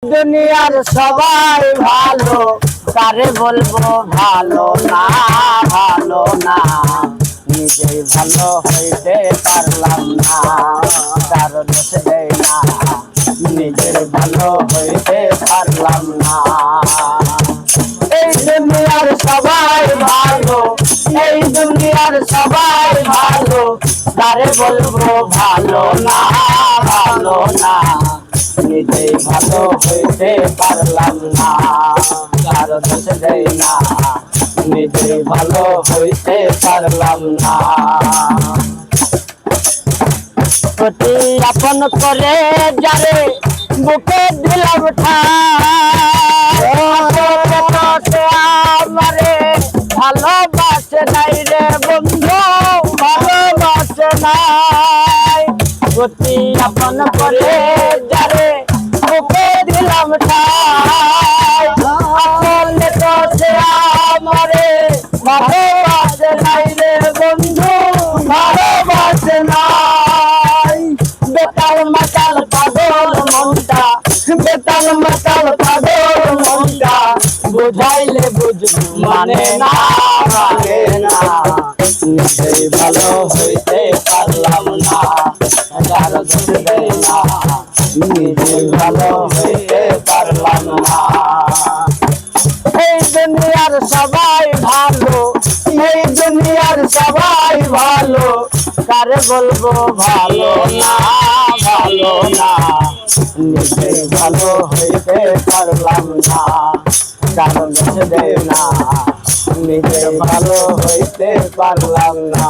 দুনিয়ার সবাই ভালো, কারে বলবো ভালো না, ভালো না। নিজেই ভালো হইতে পারলাম না, কারো দোষ দেয় না। নিজের ভালো হইতে পারলাম না। এই দুনিয়ার সবাই ভালো, এই দুনিয়ার সবাই ভালো, কারে বলবো ভালো না, ভালো না। নিজেই ভালো হইতে পারলাম না, কারো দোষ দেয় না। নিজেই ভালো হইতে পারলাম না। প্রতি আপন করে যারে বুকে দিলাম আমারে ভালোবাসে নাই রে বন্ধু, ভালোবাসে নাই। প্রতি আপন করে যারে বুকে দিলাম আমারে ভালোবাসে নাই রে বন্ধু, ভালোবাসে নাই। বেতাল মাতাল পাগল মনটা, বেতাল মাতাল পাগল মনটা, বুঝাইলে বুঝবো মানে না, মানে না। নিজেই ভালো হইতে পারলাম না, কারো দোষ দেয় না। নিজেই ভালো হইতে পারলাম না। এই দুনিয়ার সবাই ভালো, এই দুনিয়ার সবাই ভালো, কারে বলবো ভালো না, ভালো না। নিজেই ভালো হইতে পারলাম না, কারো দোষ দেয় না। নিজে ভালো হইতে পারলাম না।